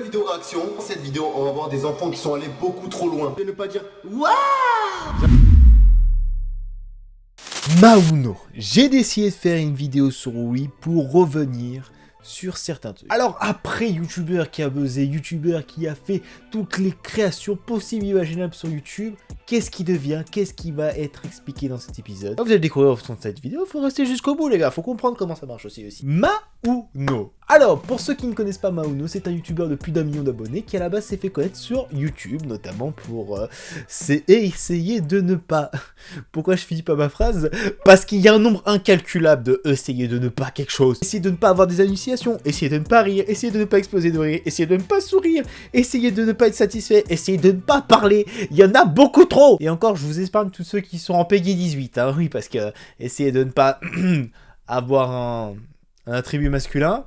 vidéo réaction. Dans cette vidéo, on va voir des enfants qui sont allés beaucoup trop loin. De ne pas dire waouh. Mauno, j'ai décidé de faire une vidéo sur Wii pour revenir sur certains trucs. Alors après youtubeur qui a buzzé, youtubeur qui a fait toutes les créations possibles et imaginables sur YouTube, qu'est-ce qui devient, qu'est-ce qui va être expliqué dans cet épisode? Vous allez le découvrir au fond de cette vidéo, faut rester jusqu'au bout les gars, faut comprendre comment ça marche aussi. Mauno. Alors, pour ceux qui ne connaissent pas Mauno, c'est un youtubeur de plus d'1 million d'abonnés qui à la base s'est fait connaître sur YouTube, notamment pour essayer de ne pas... Pourquoi je finis pas ma phrase? Parce qu'il y a un nombre incalculable de essayer de ne pas quelque chose. Essayer de ne pas avoir des hallucinations, essayer de ne pas rire, essayer de ne pas exploser de rire, essayer de ne pas sourire, essayer de ne pas être satisfait, essayer de ne pas parler. Il y en a beaucoup trop. Et encore, je vous épargne tous ceux qui sont en Peggy 18, hein, oui, parce que essayer de ne pas avoir un attribut masculin,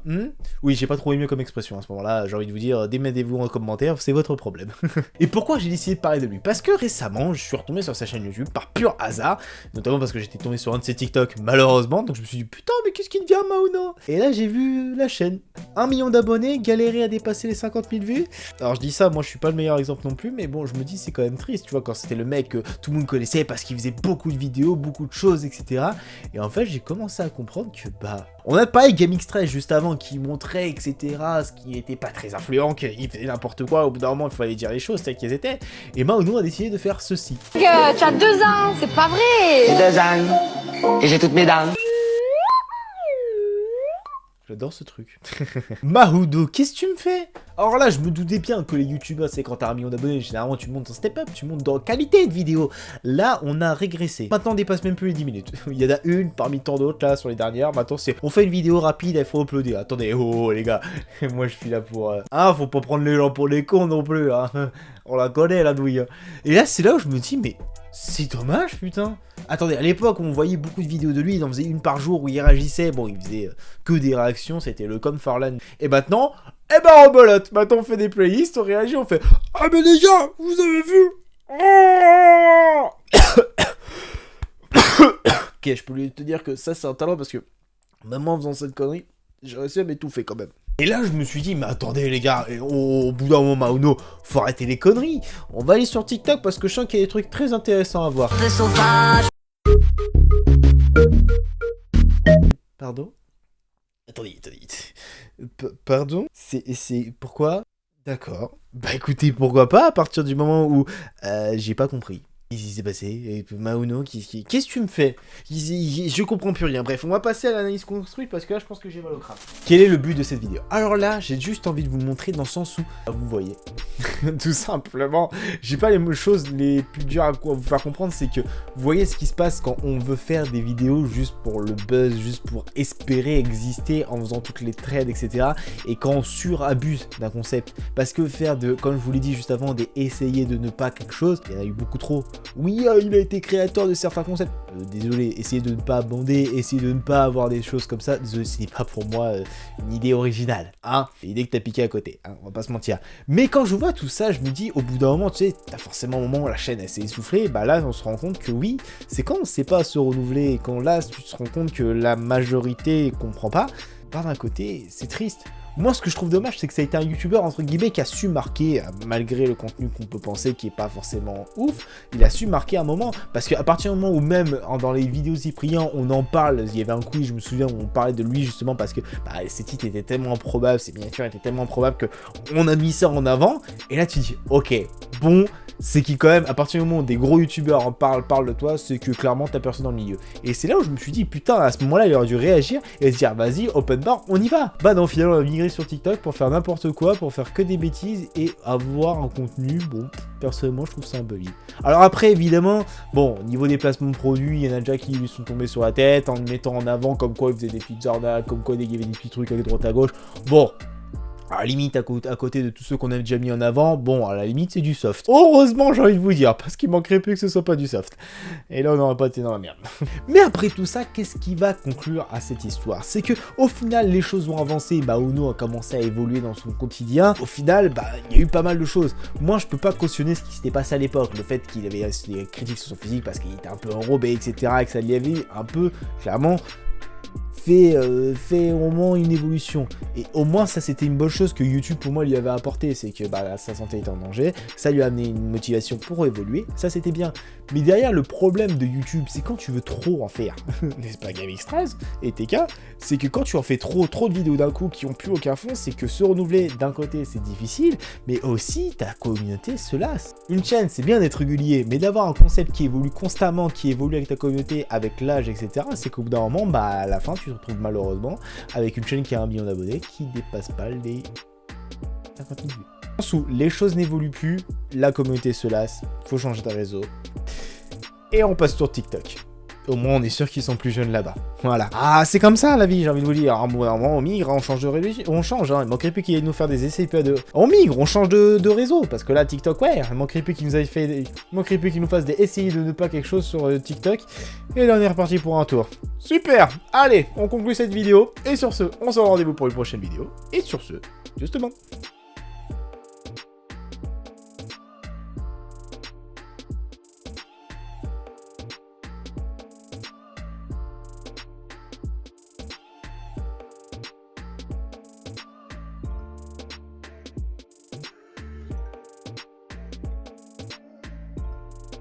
oui, j'ai pas trouvé mieux comme expression à ce moment-là, j'ai envie de vous dire, démettez-vous en commentaire, c'est votre problème. Et pourquoi j'ai décidé de parler de lui? Parce que récemment, je suis retombé sur sa chaîne YouTube par pur hasard, notamment parce que j'étais tombé sur un de ses TikTok, malheureusement, donc je me suis dit, putain, mais qu'est-ce qui devient Mauno? Et là, j'ai vu la chaîne, 1 million d'abonnés, galérer à dépasser les 50 000 vues. Alors je dis ça, moi je suis pas le meilleur exemple non plus, mais bon, je me dis, c'est quand même triste, tu vois, quand c'était le mec que tout le monde connaissait parce qu'il faisait beaucoup de vidéos, beaucoup de choses, etc. Et en fait, j'ai commencé à comprendre que, bah, on a parlé Gaming Stress juste avant qui montrait, etc., ce qui n'était pas très influent, qu'il faisait n'importe quoi, au bout d'un moment il fallait dire les choses telles qu'elles étaient, et Mauno a décidé de faire ceci. Tu as 2 ans, c'est pas vrai. J'ai 2 ans, et j'ai toutes mes dents. J'adore ce truc. Mauno, qu'est-ce que tu me fais? Alors là, je me doutais bien que les youtubeurs, c'est quand t'as 1 million d'abonnés, généralement tu montes en step-up, tu montes dans qualité de vidéo. Là, on a régressé. Maintenant, on dépasse même plus les 10 minutes. Il y en a une parmi tant d'autres là sur les dernières. Maintenant, c'est on fait une vidéo rapide, il faut uploader. Attendez, oh les gars, moi je suis là pour... Ah, faut pas prendre les gens pour les cons non plus, hein. On la connaît la douille. Et là, c'est là où je me dis, mais... c'est dommage, putain. Attendez, à l'époque, on voyait beaucoup de vidéos de lui, il en faisait une par jour où il réagissait. Bon, il faisait que des réactions, c'était le Confarland. Et maintenant, eh ben on belote. Maintenant, on fait des playlists, on réagit, on fait « Ah mais les gars, vous avez vu Ok, je peux lui te dire que ça, c'est un talent parce que même en faisant cette connerie, j'ai réussi à m'étouffer quand même. Et là, je me suis dit, mais attendez les gars, au bout d'un moment, Mauno, faut arrêter les conneries. On va aller sur TikTok parce que je sens qu'il y a des trucs très intéressants à voir. Pardon? Attendez. Pardon? C'est... Pourquoi? D'accord. Bah écoutez, pourquoi pas, à partir du moment où... j'ai pas compris. Qu'est-ce qui s'est passé? Mauno, qu'est-ce que tu me fais? Je comprends plus rien. Bref, on va passer à l'analyse construite parce que là, je pense que j'ai mal au crâne. Quel est le but de cette vidéo? Alors là, j'ai juste envie de vous montrer dans le sens où... vous voyez. Tout simplement. J'ai pas les choses les plus dures à vous faire comprendre, c'est que vous voyez ce qui se passe quand on veut faire des vidéos juste pour le buzz, juste pour espérer exister en faisant toutes les trades, etc. Et quand on surabuse d'un concept. Parce que faire de, comme je vous l'ai dit juste avant, des essayer de ne pas quelque chose, il y en a eu beaucoup trop. Oui, il a été créateur de certains concepts. Désolé, essayez de ne pas abonder, essayez de ne pas avoir des choses comme ça. Désolé, ce n'est pas pour moi une idée originale. Hein, c'est l'idée que t'as piqué à côté, hein, on va pas se mentir. Mais quand je vois tout ça, je me dis, au bout d'un moment, tu sais, t'as forcément un moment où la chaîne elle s'est essoufflée. Bah là, on se rend compte que oui, c'est quand on sait pas se renouveler et quand là, tu te rends compte que la majorité comprend pas. Bah d'un côté, c'est triste. Moi, ce que je trouve dommage, c'est que ça a été un youtubeur, entre guillemets, qui a su marquer, malgré le contenu qu'on peut penser qui est pas forcément ouf, il a su marquer un moment, parce qu'à partir du moment où même, dans les vidéos Cyprien, on en parle, il y avait un quiz, je me souviens, où on parlait de lui, justement, parce que bah, ses titres étaient tellement improbables, ses miniatures étaient tellement improbables qu'on a mis ça en avant, et là, tu dis, ok, bon... c'est qui quand même, à partir du moment où des gros youtubeurs en parlent de toi, c'est que clairement t'as personne dans le milieu. Et c'est là où je me suis dit, putain, à ce moment-là, il aurait dû réagir et se dire, vas-y, open bar, on y va. Bah non, finalement, on a migré sur TikTok pour faire n'importe quoi, pour faire que des bêtises et avoir un contenu, bon, personnellement, je trouve ça un peu vide. Alors après, évidemment, bon, au niveau des placements de produits, il y en a déjà qui lui sont tombés sur la tête en le mettant en avant, comme quoi il faisait des petites arnaques, comme quoi il y avait des petits trucs à droite à gauche. Bon... à la limite, à côté de tous ceux qu'on a déjà mis en avant, bon, à la limite, c'est du soft. Heureusement, j'ai envie de vous dire, parce qu'il manquerait plus que ce soit pas du soft. Et là, on n'aurait pas été dans la merde. Mais après tout ça, qu'est-ce qui va conclure à cette histoire? C'est que, au final, les choses vont avancer. Mauno a commencé à évoluer dans son quotidien. Au final, bah, il y a eu pas mal de choses. Moi, je peux pas cautionner ce qui s'était passé à l'époque. Le fait qu'il avait des critiques sur son physique parce qu'il était un peu enrobé, etc. Et que ça lui avait un peu, clairement... fait au moins une évolution. Et au moins ça c'était une bonne chose que YouTube pour moi lui avait apporté, c'est que bah, sa santé était en danger, ça lui a amené une motivation pour évoluer, ça c'était bien. Mais derrière le problème de YouTube, c'est quand tu veux trop en faire, n'est-ce pas GameX13 et TK, c'est que quand tu en fais trop de vidéos d'un coup qui ont plus aucun fond, c'est que se renouveler d'un côté c'est difficile, mais aussi ta communauté se lasse. Une chaîne c'est bien d'être régulier, mais d'avoir un concept qui évolue constamment, qui évolue avec ta communauté, avec l'âge, etc., c'est qu'au bout d'un moment, bah à la fin tu te retrouves malheureusement avec une chaîne qui a 1 million d'abonnés qui dépasse pas les 50 000 vues. Où les choses n'évoluent plus, la communauté se lasse, faut changer de réseau. Et on passe sur TikTok. Au moins on est sûr qu'ils sont plus jeunes là-bas. Voilà. Ah, c'est comme ça la vie, j'ai envie de vous dire. On migre, on change de religion, on change, hein. Il manquerait plus qu'ils aillent nous faire des essais de... On migre, on change de réseau, parce que là, TikTok, ouais, il manquerait plus qu'ils nous aillent fait... Il manquerait plus qu'ils nous fassent des essais de ne pas quelque chose sur TikTok. Et là, on est reparti pour un tour. Super. Allez, on conclut cette vidéo. Et sur ce, on se rend rendez-vous pour une prochaine vidéo. Et sur ce, justement...